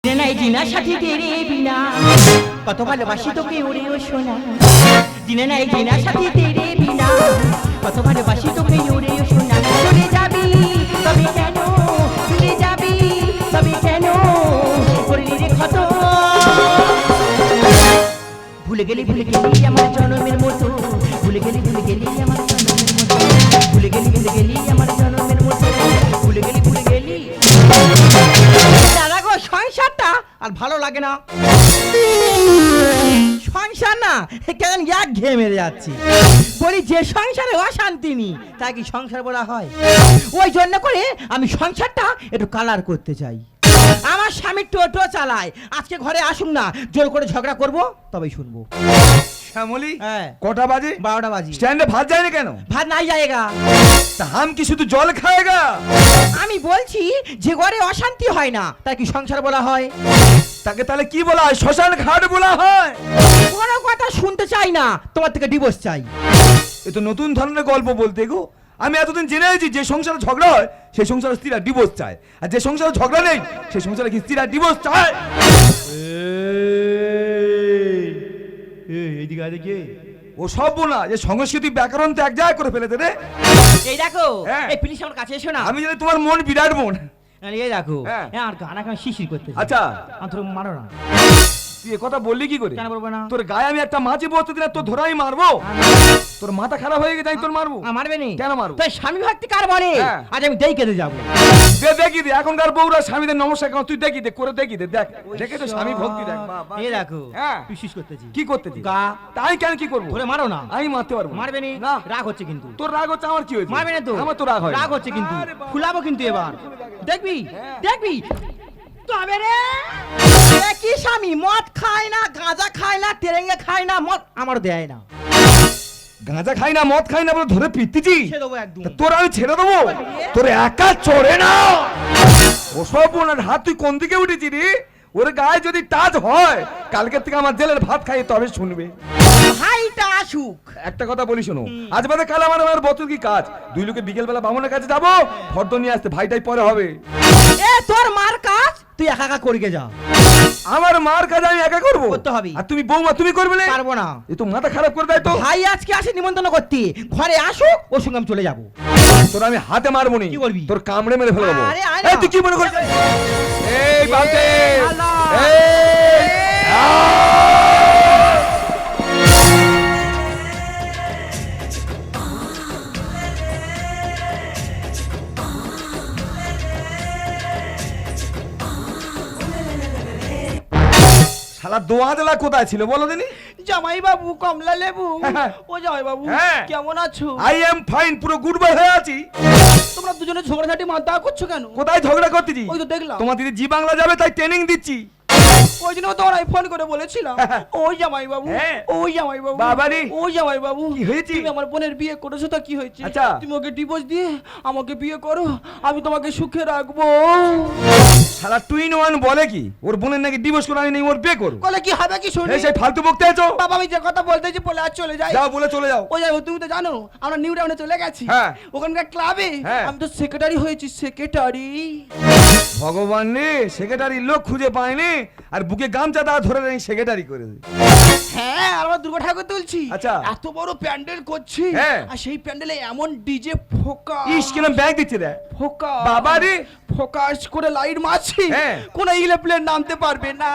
নাই জিনা সাথী তেরে বিনা কত ভালোবাসি তোকে ওরে ও সোনা দিনে নাই জিনা সাথী তেরে বিনা কত ভালোবাসি তোকে ওরে ও সোনা চলে যাবি তবে কেন চলে যাবি তবে কেন করলি রে ক্ষত ভুলে গেলি আমার জন্মের মতো ভুলে গেলি আমার জন্মের মতো ভুলে গেলি আমার জন্মের মতো ভুলে গেলি দাদা গো সংসারটা আর ভালো লাগে না সংসার না কেন এক ঘেয়ে মেরে যাচ্ছি বলি যে সংসারে অশান্তি নেই তাই কি সংসার বলা হয় ওই জন্য করে আমি সংসারটা একটু কালার করতে চাই আমার স্বামী টোটো চালায় আজকে ঘরে আসুন না জোর করে ঝগড়া করব তবেই শুনবো শ্যামলি হ্যাঁ কটা বাজে 12টা বাজে স্ট্যান্ডে ভাত যায়নি কেন ভাত নাই যায়গা তা হাম কি শুধু জল খায়গা আমি বলছি যে ঘরে অশান্তি হয় না তাই কি সংসার বলা হয় তাকে তাহলে কি বলা হয় শ্মশান ঘাট বলা হয় কোনো কথা শুনতে চাই না তোমার থেকে ডিভোর্স চাই এ তো নতুন ধরনের গল্প বলতে গো আমি এতদিন জেনে আছি যে সংসারে ঝগড়া হয় সেই সংসারে স্ত্রীরা ডিভোর্স চায় আর যে সংসারে ঝগড়া নেই সেই সংসারে কি স্ত্রীরা ডিভোর্স চায় এইদিকে আছে কে ও সব না যে সংস্কৃতি ব্যাকরণ তো এক জায়গায় করে ফেলেছে রে এই দেখো হ্যাঁ। এই প্লিজ আমার কাছে এসো না আমি জানি তোমার মন বিরাট মন এই দেখো হ্যাঁ। আর গানা কেন শিশির করতে আচ্ছা আর তোর মারো না তুই এ কথা বললি কি করে কেন বলবো না তোর গায়ে আমি একটা মাছি বসতে দিলে তোর ধরাই মারবো তোর মাথা খারাপ হয়ে গেছে আমি তোর মারবো মারবে নি কেন মারবো তুই স্বামী ভক্তি কার বলে হ্যাঁ। আজ আমি দেই কেটে যাবো দে দেখি দে এখনকার বউরা স্বামীদের নমস্কার কেন তুই দেখি দে করে দেখি দে দেখ দেখে তো স্বামী ভক্তি দেখ বাবা এই দেখো হ্যাঁ বিশেষ করতেছি কি করতেছি গা তাই কেন কি করবো ধরে মারো না আমি মারতে পারবো মারবে নি না রাগ হচ্ছে কিন্তু তোর রাগ হচ্ছে আমার কি হয়েছে মারবে না তো আমার তো রাগ হয় রাগ হচ্ছে কিন্তু আরে বাবা। ফুলাবো কিন্তু এবার দেখবি হ্যাঁ। দেখবি তবে রে এ কি স্বামী মদ খায় না গাঁজা খায় না তেরেঙ্গে খায় না মদ আমার দেয় না গাঁজা খাই না মদ খাই না বলে ধরে পিটতেছি ছেড়ে দেবো একদম তা তোর আমি ছেড়ে দেবো তোর একা চড়ে না ওসব ওনার হাত তুই কোন দিকে উঠেছি রে ওর গায়ে যদি টাচ হয় কালকে থেকে আমার জেলের ভাত খাইয়ে তবে শুনবে ভাইটা আসুক একটা কথা বলি শোনো আজ বাদে কাল আমার বছর কি কাজ দুই লোকে বিকেল বেলা বামুনের কাছে যাবো ফর্দ নিয়ে আসতে ভাইটাই পরে হবে এ তোর মার কাজ তুই একা একা করে যা আমার মার কাজ আমি একা করবো করতে হবে। আর তুমি বৌমা তুমি করবে না পারবো না এ তো মাথা খারাপ করে দেয় তো ভাই আজকে আসে নিমন্ত্রণ করতে ঘরে আসুক ওর সঙ্গে আমি চলে যাবো তোর আমি হাতে মারবো নি কি করবি? তোর কামড়ে মেরে ফেলে দেবো আরে, আয় না। এই তুই কি মনে করছিস এই বালতে আল্লাহ। এই শালা দোয়াদলা কোথায় ছিল বলো দিনি জামাই বাবু কমলা লেবু হ্যাঁ। ও জামাই বাবু হ্যাঁ। কেমন আছো আই এম ফাইন পুরো গুড বয় হয়ে আছি তোমরা দুজনে ঝগড়াঝাটি মাথা করছো কেন কোথায় ঝগড়া করতেছি ওই তো দেখলাম তোমার দিদি জি বাংলা যাবে তাই ট্রেনিং দিচ্ছি ওই জন্য তোমার ফোন করে বলেছিলাম ওই জামাই বাবু হ্যাঁ। ওই জামাই বাবু বাবারে। ওই জামাই বাবু কি হয়েছে? তুমি আমার বোনের বিয়ে করেছো তা কি হয়েছে আচ্ছা। তুমি ওকে ডিভোর্স দিয়ে আমাকে বিয়ে করো আমি তোমাকে সুখে রাখবো শালা টুইন ওয়ান বলে কি ওর বোনের নাকি ডিভোর্স করে আমি নেই ওর বিয়ে করবো বলে কি হবে কি শুনি এই সেই ফালতু বকতে আছো বাবা আমি যে কথা বলতেছি বলে আর চলে যাই যাও বলে চলে যাও ও যাই তুমি তো জানো আমরা নিউ টাউনে চলে গেছি হ্যাঁ। ওখানকার ক্লাবে হ্যাঁ। আমি তো সেক্রেটারি হয়েছি সেক্রেটারি ভগবান রে সেক্রেটারি লোক খুঁজে পায়নি আর বুকে গামছা দা ধরে নেই সেক্রেটারি করে দে। হ্যাঁ আর আমরা দুর্গা ঠাকুর তুলছি আচ্ছা। এত বড় প্যান্ডেল করছি হ্যাঁ। আর সেই প্যান্ডেলে এমন ডিজে ফোকা ইস কিরম ব্যাগ দিচ্ছে রে ফোকা বাবা রে। ফোকাস করে লাইট মারছি হ্যাঁ। কোন ইলেপ্লেন নামতে পারবে না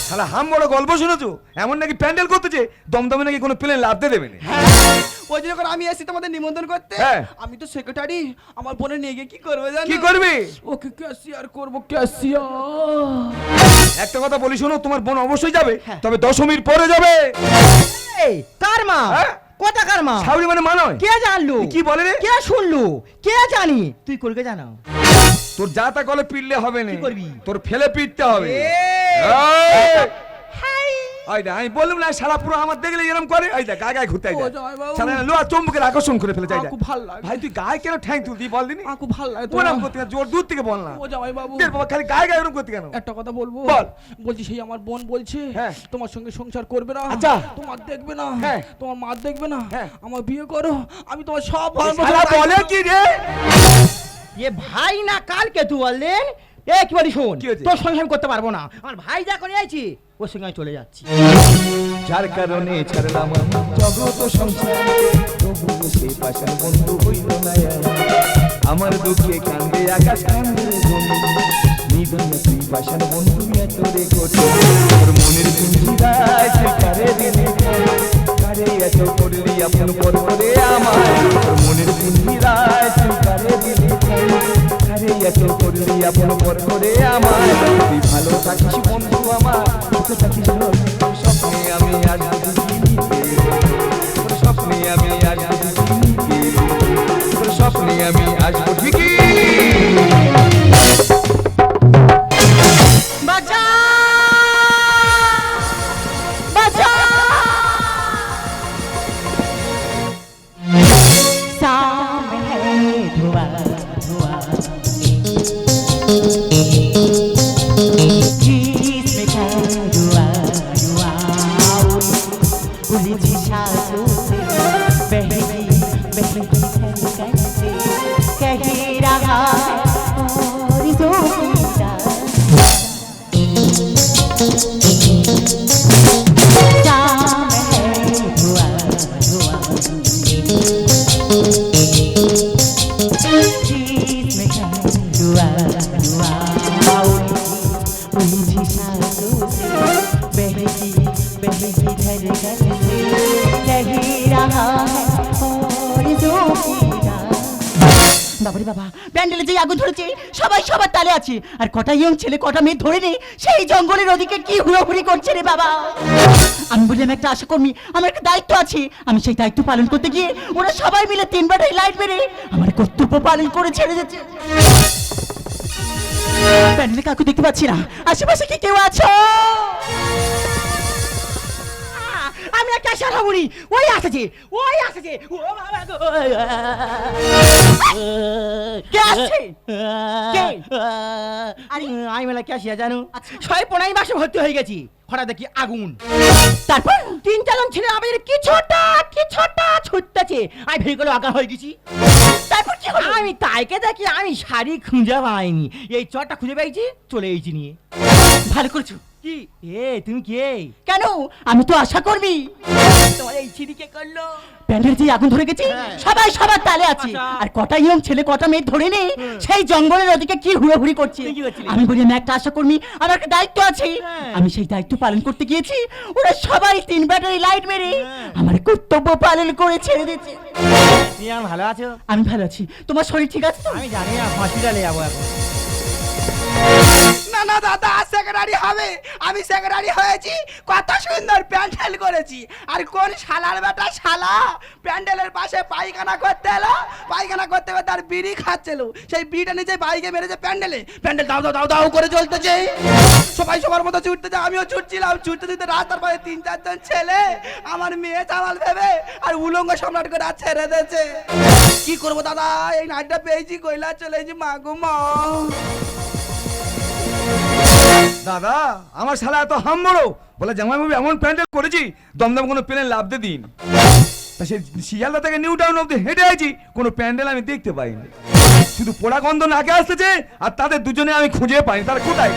শালা হাম বড় গল্প শুনেছো এমন নাকি প্যান্ডেল করতেছে দমদমে নাকি কোনো প্লেন লাভতে দেবে না হ্যাঁ ওই জন্য করে আমি এসেছি তোমাদের নিমন্ত্রণ করতে হ্যাঁ। আমি তো সেক্রেটারি আমার বোনের নিয়ে গিয়ে কি করবে জানো কি করবি ওকে ক্যাশিয়ার করবো ক্যাশিয়ার একটা কথা বলি শোনো তোমার বোন অবশ্যই যাবে হ্যাঁ। তবে দশমীর পরে যাবে এই কার মা হ্যাঁ? কথা কার মা সাউরি মানে মানয় কে জানলো কি বলে রে কে শুনলো কে জানি তুই করকে জানা তোর যা তা কলে পিটলে হবে না কি করবি? তোর ফেলে পিটতে হবে এই। এই। হাই এই দে, আমি বললাম না শালা পুরো আমার দেখলে এরকম করে এই দেখ গায়ে গায়ে ঘুরতে ও জয় বাবু। শালা লোয়া চুম্বকের আকর্ষণ করে ফেলে চাই আমার খুব ভাল লাগে। ভাই তুই গায়ে কেন ঠ্যাং তুলতি বল দিনি আমার খুব ভালো লাগে ওরম করতে কেন? জোর দূর থেকে বল না ও জামাই বাবু দেখ বাবা খালি গায়ে গায়ে ওরম করতে কেন একটা কথা বলবো বল। বলছি সেই আমার বোন বলছে হ্যাঁ। তোমার সঙ্গে সংসার করবে না আচ্ছা। তোমার দেখবে না হ্যাঁ। তোমার মা দেখবে না হ্যাঁ। আমার বিয়ে করো আমি তোমার সব শালা বলে কি রে ये भाई ना काल के तू বললেন এ কি বলি শোন, কি হয়েছে? তোর সঙ্গে আমি করতে পারবো না, আমার ভাই যা করে আইছি ওর সঙ্গে আমি চলে যাচ্ছি। যার কারণে ছাড়লাম আমি জগৎ সংসার, তবুও সে পাশান বন্ধু হইল না আর। আমার দুঃখে কান্দে আকাশ কান্দে জমি, নিদনে তুই পাশান বন্ধু এত রে কঠিন। তোর মনের কুঞ্চিরায় তুই কারে দিলি কারে এত করলি আপন পর করে আমার। তোর মনের কুঞ্চিরায় তুই কারে দিলি কারে এত করলি আপন পর করে আমার। তুই ভালো থাকিস বন্ধু আমার, সুখে থাকিস স্বপ্নে আমি আজ স্বপ্নে আমি আজ স্বপ্নে আমি আসবো ঠিকই। বাঁচা বাঁচা सामने है धुआं धुआं जिसमें है धुआं धुआं उलझी सांसों से बहती बहती धड़कन से कह रहा है और ज़ोरदार বাবারে বাবা, প্যান্ডেলে যে আগুন ধরেছে সবাই সবার তালে আছে, আর কটা ইয়ং ছেলে কটা মেয়ে ধরে নেই সেই জঙ্গলের ওদিকে কি হুড়োহুড়ি করছে রে বাবা। আমি বললাম একটা আশা কর্মী, আমার একটা দায়িত্ব আছে, আমি সেই দায়িত্ব পালন করতে গিয়ে ওরা সবাই মিলে 3 ব্যাটারি লাইট মেরে আমার কর্তব্য পালন করে ছেড়ে যাচ্ছে। প্যান্ডেলে কাকু দেখতে পাচ্ছি না, আশেপাশে কি কেউ আছো? আমি একটা সারাবুড়ি, ওই আসছে ওই আসছে। ও বাবা গো, কে আসছে? কে? আরে আমি মেলা কে আসিয়া জানো, 6-15 মাসে ভর্তি হয়ে গেছি, হঠাৎ দেখি আগুন, তারপর 3 জন ছেলে আমাদের কি ছোটা ছুটতেছে, আমি ভেঙে গেলে আগা হয়ে গেছি। তারপর কি হলো? আমি তাইকে দেখি আমি শাড়ি খুঁজে পাইনি, এই চটটা খুঁজে পেয়েছি, চলে এসেছি নিয়ে। ভালো করছো। কি এ তুমি কে? কেন আমি তো আশা করবি। তোমার এই ছিড়ি কে করলো? প্যান্ডেল যে আগুন ধরে গেছে সবাই সবার তালে আছে, আর কটা ইয়ং ছেলে কটা মেয়ে ধরে নেই সেই জঙ্গলের ওদিকে কি হুড়োহুড়ি করছে। আমি বলি আমি একটা আশা কর্মী, আমার একটা দায়িত্ব আছে, আমি সেই দায়িত্ব পালন করতে গিয়েছি, ওরা সবাই 3 ব্যাটারি লাইট মেরে আমার কর্তব্য পালন করে ছেড়ে দিয়েছে। ভালো আছো? আমি ভালো আছি, তোমার শরীর ঠিক আছে? আমি জানি না, হসপিটালে যাবো এখন। না না দাদা, সেক্রেটারি হবে, আমি সেক্রেটারি হয়েছি, কত সুন্দর প্যান্ডেল করেছি, আর কোন শালার বেটা শালা প্যান্ডেলের পাশে পায়খানা করতে এলো, পায়খানা করতে করতে আর বিড়ি খাচ্ছিল, সেই বিড়িটা নিচে বাইকে মেরেছে প্যান্ডেলে, প্যান্ডেল দাও দাও দাও দাও করে চলতেছে, সবাই সবার মতো ছুটতেছে, আমিও ছুটছিলাম, ছুটতে ছুটতে রাস্তার পাশে 3-4 জন ছেলে আমার মেয়ে চামাল ভেবে আর উলঙ্গ সম্রাট করে আর ছেড়ে দিয়েছে। কি করবো দাদা, এই নাইটটা পেয়েছি, কইলা চলে এসেছি, মা গো মা। দাদা আমার শালা এত হাম বড় বলে জামাই বাবু এমন প্যান্ডেল করেছি দমদম কোনো প্লেন লাভ দিয়ে দিন। তা সে শিয়ালদা থেকে নিউ টাউন অব্দি হেঁটে আছি, কোনো প্যান্ডেল আমি দেখতে পাইনি, শুধু পোড়া গন্ধ নাকে আসতেছে, আর তাদের দুজনে আমি খুঁজে পাইনি তারা কোথায়।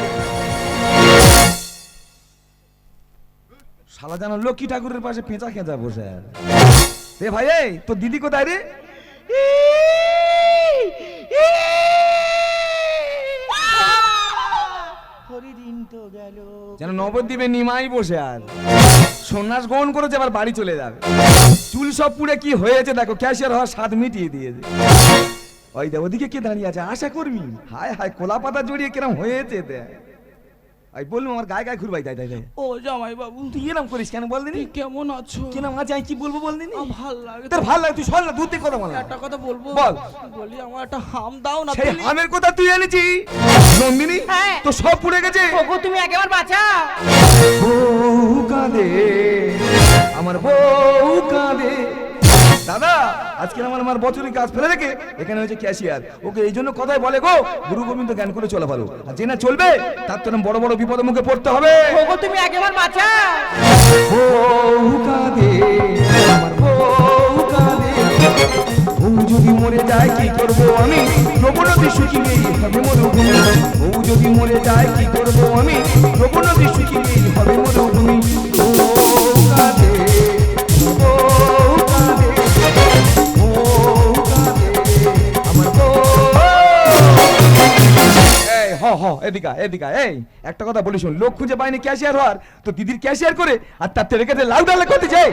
শালা জানো লক্ষ্মী ঠাকুরের পাশে পেঁচা খেঁচা বসে আছে। এ ভাই এই তোর দিদি কোথায় রে? যেন নবদ্বীপে নিমাই বসে আর সন্ন্যাস গ্রহণ করেছে, আবার বাড়ি চলে যাবে, চুল সব পুড়ে কি হয়েছে দেখো, ক্যাশিয়ার হওয়ার স্বাদ মিটিয়ে দিয়েছে। ওই দেখ ওদিকে কে দাঁড়িয়ে আছে, আশা করবি, হায় হায় কোলা পাতা জড়িয়ে কিরম হয়েছে দেখ। আমি বললাম আমার গায়ে গায়ে ঘুরবাই, তাই তাই তাই। ও জামাই বাবু, তুই এরম করিস কেন বল দিনি? কেমন আছো? কেন আজ আমি কি বলবো বল দিনি? ভাল লাগে, তোর ভাল লাগে, তুই শোন না, দূর থেকে কথা বল। একটা কথা বলবো? বল। বলি আমার একটা হাম দাও না। সেই হামের কথা তুই এনেছি নন্দিনী, তো সব পুড়ে গেছে। ওগো তুমি একেবারে বাঁচা। বউ কাঁদে আমার বউ কাঁদে। দাদা আজকে আমার বছরের কাজ ফেলে রেখে এখানে হয়েছে ক্যাশিয়ার, ওকে এই জন্য কথাই বলে গো গুরু গোবিন্দ জ্ঞান করে চলা ভালো, আর যে না চলবে তার তো বড় বড় বিপদের মুখে পড়তে হবে। ওগো তুমি একেবারে বাঁচা। বউ কাঁদে আমার বউ কাঁদে। বউ যদি মরে যায় কি করব আমি প্রবণতি শুকিয়ে হবে মরুভূমি বউ যদি মরে যায় কি করব আমি প্রবণতি শুকিয়ে হবে মরুভূমি ও কাঁদে ও কাঁদে ও কাঁদে আমার বউ এই এদিকা এদিকা এই একটা কথা বলি শোন লোক খুঁজে পাইনি ক্যাশিয়ার হওয়ার তো দিদির ক্যাশিয়ার করে আর তার তেরে কেটে লাউ ডালা করতে চাই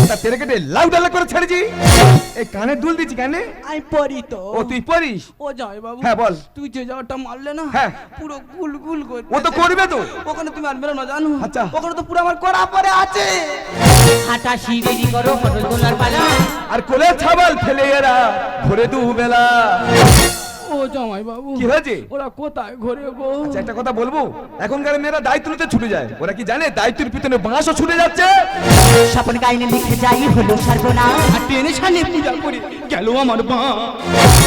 তার তেরে কেটে লাউ ডালা করে ছেড়েছি এই কানে দুল দিচ্ছি কানে আমি পড়ি তো। ও তুই পড়িস ও জয় বাবু, হ্যাঁ বল। তুই যে জায়গাটা মারলে না, হ্যাঁ। পুরো গুল গুল করে ও তো করবে তো ওখানে তুমি আর মেরো না জানো। আচ্ছা। ওখানে তো পুরো আমার কড়া পরে আছে। হাঁটা সিঁড়ি করো পটল তোলার পালা আর কোলে ছাবাল ফেলে এরা ঘরে দুবেলা ও জামাই বাবু, কি হয়েছে? ওরা কোথায় ঘরে গো? আচ্ছা একটা কথা বলবো এখনকার মেয়েরা দায়িত্ব নিতে ছুটে যায় ওরা কি জানে দায়িত্বের পিছনে বাঁশও ছুটে যাচ্ছে স্বপন গাইনে লিখে যাই হলো সর্বনাশ আর টেনে ছানে পূজা করে গেল আমার মা।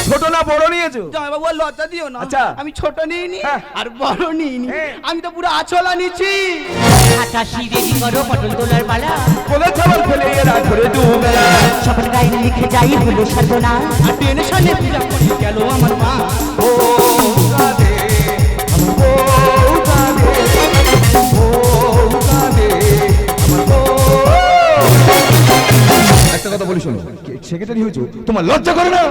ছোট না বড় নিয়েছো জামাই বাবু আর লজ্জা দিও না। আচ্ছা। আমি ছোট নিইনি হ্যাঁ। আর বড় নিইনি, হ্যাঁ। আমি তো পুরো আছলা নিচ্ছি। হাঁটা সিঁড়ি করো পটল তোলার পালা কোলে ছাবাল ফেলে এরা ঘরে দুবেলা স্বপন গাইনে লিখে যাই হলো সর্বনাশ আর টেনে ছানে পূজা করে গেল আমার মা। ও কাঁদে আমার বউ কাঁদে ও কাঁদে আমার বউ একটা কথা বলি শোনো সেক্রেটারি হয়েছো তোমার লজ্জা করে না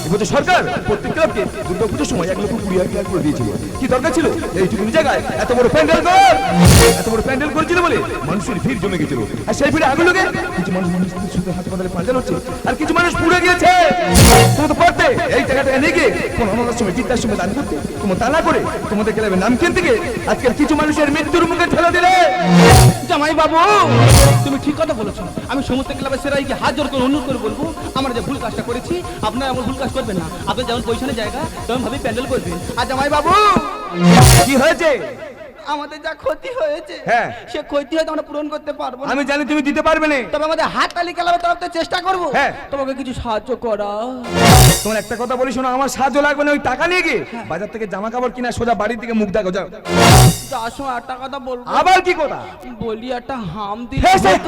এবছর সরকার প্রত্যেক ক্লাবকে দুর্গাপুজোর সময় 1,20,000 করে দিয়েছিল কি দরকার ছিল এইটুকু জায়গায় এত বড় প্যান্ডেল কর এত বড় প্যান্ডেল করেছিল বলে মানুষের ভিড় জমে গেছিল আর সেই ভিড়ে আগুন লোকে কিছু মানুষ মানুষের সাথে হাসপাতালে প্যান্ডেল হচ্ছে আর কিছু মানুষ পুড়ে গিয়েছে তুমি তো পারতে এই টাকাটা এনে গিয়ে কোন অনাথ সময় চিন্তার সময় দান করতে তোমার তা না করে তোমাদের ক্লাবের নাম কিনতে গিয়ে আজকের কিছু মানুষের মৃত্যুর মুখে ঠেলে দিলে জামাই বাবু, তুমি ঠিক কথা বলেছো। আমি সমস্ত ক্লাবের সেরাইকে হাত জোর করে অনুরোধ করে বলবো, আমরা যে ভুল কাজটা করেছি আপনারা এমন ভুল কাজ করবেন না। আপনি যেমন পয়সানের জায়গা তেমন ভাবে প্যান্ডেল করবেন। আর জামাই বাবু, কি হয়েছে আমাদের যা ক্ষতি হয়েছে হ্যাঁ। সে ক্ষতি হয়তো আমরা পূরণ করতে পারবো না। আমি জানি তুমি দিতে পারবে না তবে আমাদের হাত তালি ক্লাবের তরফ থেকে চেষ্টা করবো হ্যাঁ। তোমাকে কিছু সাহায্য করা। তোমার একটা কথা বলি শোনো আমার সাহায্য লাগবে না ওই টাকা নিয়ে গিয়ে বাজার থেকে জামা কাপড় কিনা সোজা বাড়ির দিকে মুখ দেখো যাও যার সময় 8 টাকাটা বলবো, আবার কি কথা বলি একটা হাম হ্যাঁ, দিলে স্যার।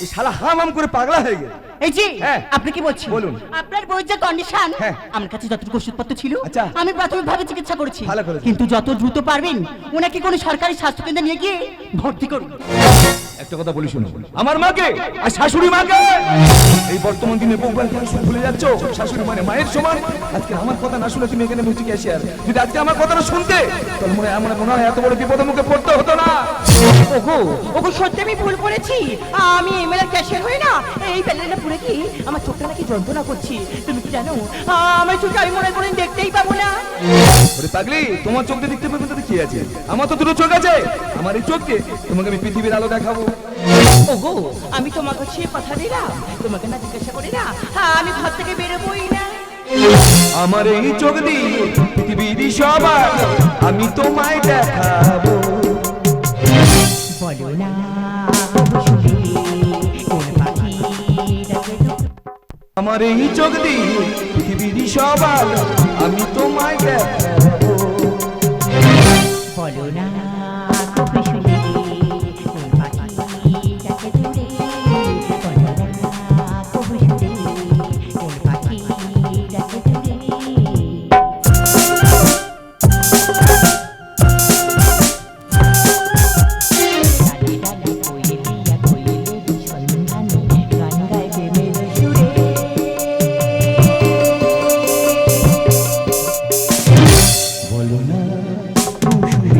এই শালা হাম হাম করে পাগলা হয়ে গেল এই যে হ্যাঁ। আপনি কি বলছেন বলুন। আপনার বউয়ের যে কন্ডিশন হ্যাঁ। আমার কাছে যতটুকু ওষুধপত্র ছিল আচ্ছা। আমি প্রাথমিকভাবে চিকিৎসা করেছি ভালো করেছেন। কিন্তু যত দ্রুত পারবেন ওনাকে কোনো সরকারি স্বাস্থ্যকেন্দ্রে নিয়ে গিয়ে ভর্তি করুন। একটা কথা বলি শোনো আমার মাকে আর শাশুড়ি মাকে এই বর্তমান দিনে বউবার কেন সব ভুলে যাচ্ছ শাশুড়ি মানে মায়ের সমান আজকে আমার কথা না শুনে তুমি এখানে বসে ক্যাশিয়ার যদি আজকে আমার কথাটা শুনতে তাহলে মনে হয় এত বড় বিপদের মুখে পড়তে হতো না ওগো ওগো সত্যি আমি ভুল করেছি। আমি এমএলএ ক্যাশিয়ার হই না এই প্যানেলটা পুরে কি আমার চোখটা নাকি যন্ত্রণা করছি। তুমি কি জানো আমার চোখে আমি মনে করেন দেখতেই পাবো না। ওরে পাগলি তোমার চোখ দিয়ে দেখতে পাবে তাতে কি আছে আমার তো দুটো চোখ আছে আমার এই চোখকে তোমাকে আমি পৃথিবীর আলো দেখাবো ওগো আমি তোমার কাছে কথা দিলাম তোমাকে না জিজ্ঞাসা করি না আমি ঘর থেকে বেরোবই না। আমার এই চোখ দিয়ে পৃথিবীর সবার আমি তোমায় দেখাবো বলো না শুনে কোন পাখি ডাকে আমার এই চোখ দিয়ে পৃথিবীর সবার আমি তোমায় দেখাবো বলো না কবে শুনে কোন পাখি ডাকে দূরে বলো না কবে শুনে কোন পাখি ডাকে দূরে। বলো না শুনে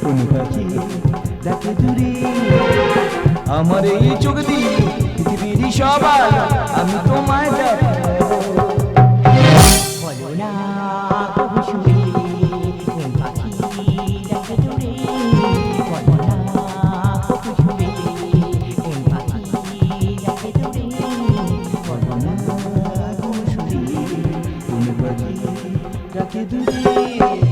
কোন পাখি ডাকে দূরে আমার এই চোখ দিয়ে পৃথিবীর সবার আমি তোমায় দেখাবো বলো না কবে শুনে কোন পাখি ডাকে দূরে বলো না কবে শুনে কোন পাখি ডাকে দূরে বলো না কোন পাখি ডাকে দূরে